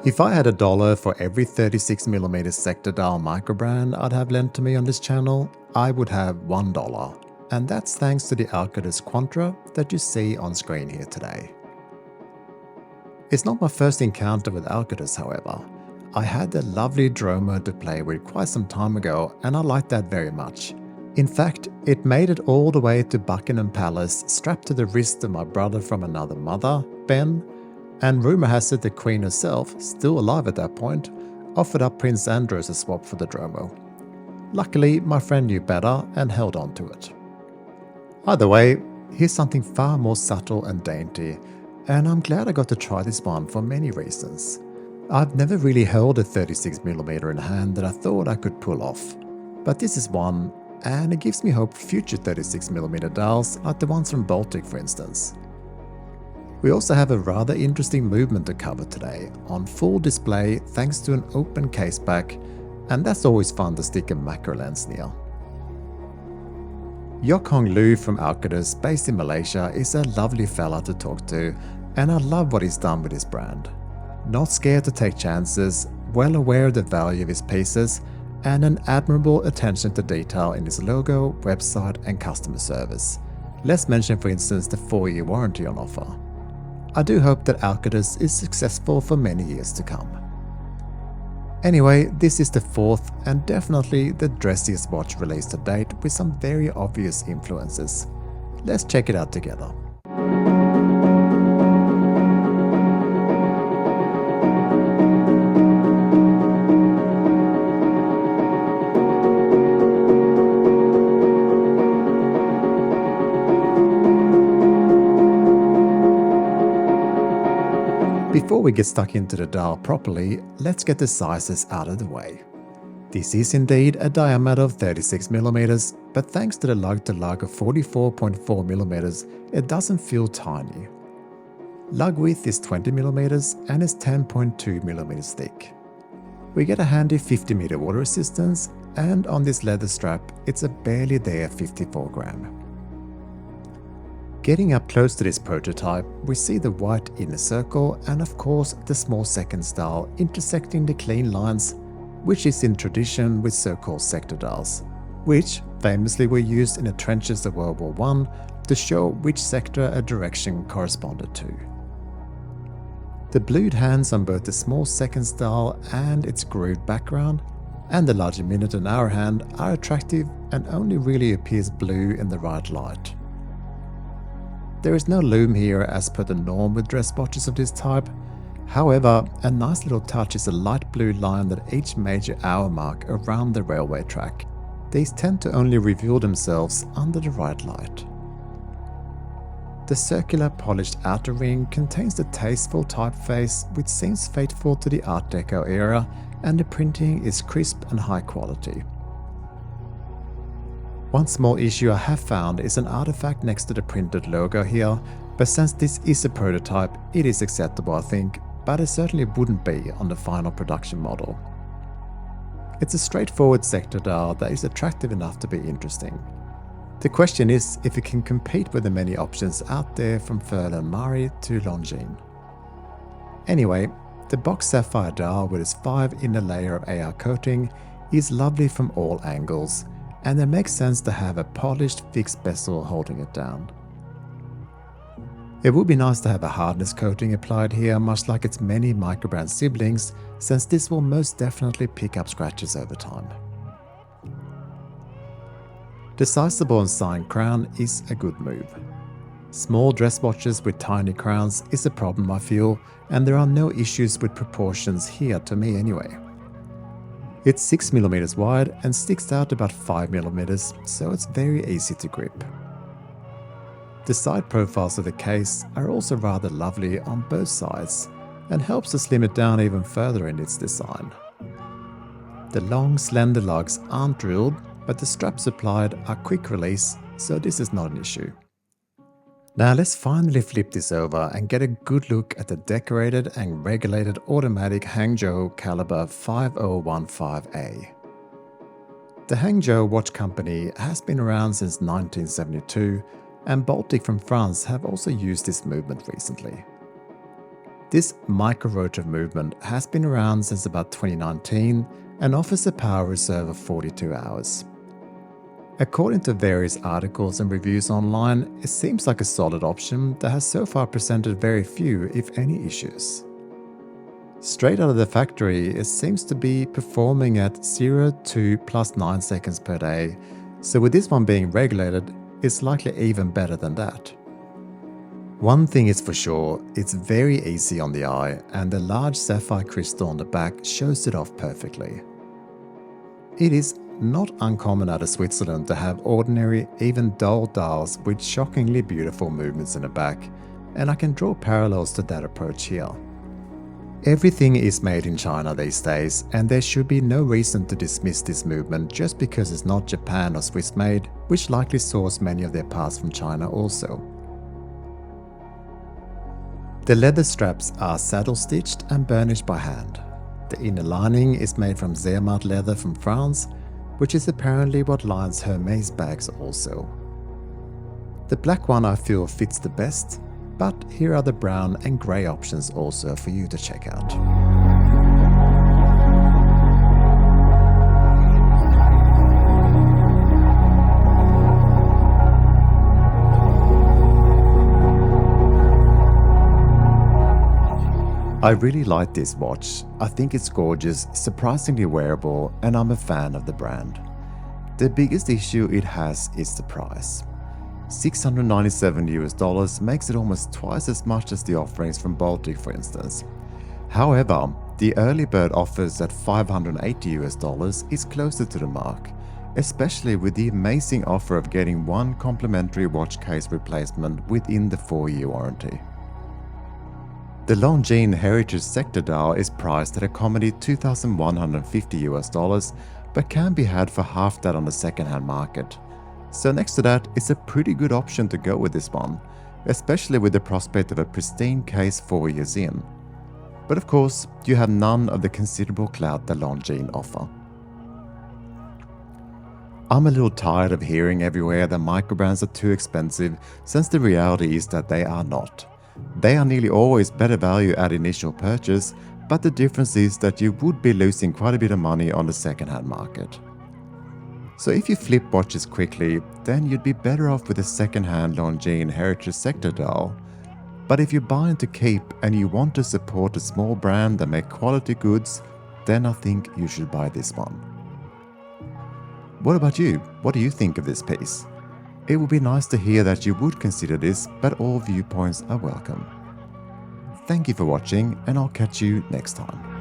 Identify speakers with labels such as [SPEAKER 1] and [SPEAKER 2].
[SPEAKER 1] If I had $1 for every 36mm sector dial microbrand I'd have lent to me on this channel, I would have $1. And that's thanks to the Alcadus Quantra that you see on screen here today. It's not my first encounter with Alcadus, however. I had the lovely Dromo to play with quite some time ago, and I liked that very much. In fact, it made it all the way to Buckingham Palace strapped to the wrist of my brother from another mother, Ben, and rumour has it the Queen herself, still alive at that point, offered up Prince Andrew as a swap for the Dromo. Luckily, my friend knew better and held on to it. Either way, here's something far more subtle and dainty, and I'm glad I got to try this one for many reasons. I've never really held a 36mm in hand that I thought I could pull off, but this is one, and it gives me hope for future 36mm dials like the ones from Baltic, for instance. We also have a rather interesting movement to cover today, on full display thanks to an open caseback, and that's always fun to stick a macro lens near. Yok Hong Lu from Alcadus, based in Malaysia, is a lovely fella to talk to, and I love what he's done with his brand. Not scared to take chances, well aware of the value of his pieces, and an admirable attention to detail in his logo, website and customer service. Let's mention for instance the 4-year warranty on offer. I do hope that Alcadus is successful for many years to come. Anyway, this is the fourth and definitely the dressiest watch released to date with some very obvious influences. Let's check it out together. Before we get stuck into the dial properly, let's get the sizes out of the way. This is indeed a diameter of 36mm, but thanks to the lug-to-lug of 44.4mm, it doesn't feel tiny. Lug width is 20mm and is 10.2mm thick. We get a handy 50m water resistance, and on this leather strap, it's a barely there 54 gram. Getting up close to this prototype, we see the white inner circle and of course the small seconds dial intersecting the clean lines, which is in tradition with so-called sector dials, which famously were used in the trenches of World War I to show which sector a direction corresponded to. The blued hands on both the small seconds dial and its grooved background, and the larger minute and hour hand are attractive and only really appears blue in the right light. There is no loom here as per the norm with dress watches of this type. However, a nice little touch is a light blue line at each major hour mark around the railway track. These tend to only reveal themselves under the right light. The circular polished outer ring contains the tasteful typeface which seems faithful to the Art Deco era, and the printing is crisp and high quality. One small issue I have found is an artifact next to the printed logo here, but since this is a prototype, it is acceptable I think, but it certainly wouldn't be on the final production model. It's a straightforward sector dial that is attractive enough to be interesting. The question is if it can compete with the many options out there from Furlan Mari to Longines. Anyway, the box sapphire dial with its 5 inner layer of AR coating is lovely from all angles, and it makes sense to have a polished fixed bezel holding it down. It would be nice to have a hardness coating applied here, much like its many microbrand siblings, since this will most definitely pick up scratches over time. The sizable and signed crown is a good move. Small dress watches with tiny crowns is a problem I feel, and there are no issues with proportions here to me anyway. It's 6mm wide and sticks out about 5mm, so it's very easy to grip. The side profiles of the case are also rather lovely on both sides and helps to slim it down even further in its design. The long slender lugs aren't drilled, but the straps applied are quick release, so this is not an issue. Now let's finally flip this over and get a good look at the decorated and regulated automatic Hangzhou caliber 5015A. The Hangzhou Watch Company has been around since 1972, and Baltic from France have also used this movement recently. This micro-rotor movement has been around since about 2019 and offers a power reserve of 42 hours. According to various articles and reviews online, it seems like a solid option that has so far presented very few, if any, issues. Straight out of the factory, it seems to be performing at 0 to plus 9 seconds per day, so with this one being regulated, it's likely even better than that. One thing is for sure, it's very easy on the eye, and the large sapphire crystal on the back shows it off perfectly. It is not uncommon out of Switzerland to have ordinary, even dull dials with shockingly beautiful movements in the back, and I can draw parallels to that approach here. Everything is made in China these days, and there should be no reason to dismiss this movement just because it's not Japan or Swiss made, which likely source many of their parts from China also. The leather straps are saddle stitched and burnished by hand. The inner lining is made from Zermatt leather from France, which is apparently what lines Hermes bags also. The black one I feel fits the best, but here are the brown and grey options also for you to check out. I really like this watch. I think it's gorgeous, surprisingly wearable, and I'm a fan of the brand. The biggest issue it has is the price. $697 makes it almost twice as much as the offerings from Baltic, for instance. However, the early bird offers at $580 is closer to the mark, especially with the amazing offer of getting one complimentary watch case replacement within the 4-year warranty. The Longines Heritage Sector Dial is priced at a comedy $2,150, but can be had for half that on the second-hand market. So next to that, it's a pretty good option to go with this one, especially with the prospect of a pristine case 4 years in. But of course, you have none of the considerable clout that Longines offer. I'm a little tired of hearing everywhere that microbrands are too expensive, since the reality is that they are not. They are nearly always better value at initial purchase, but the difference is that you would be losing quite a bit of money on the second-hand market. So if you flip watches quickly, then you'd be better off with a second-hand Longines Heritage Sector Dial. But if you're buying to keep and you want to support a small brand that make quality goods, then I think you should buy this one. What about you? What do you think of this piece? It would be nice to hear that you would consider this, but all viewpoints are welcome. Thank you for watching, and I'll catch you next time.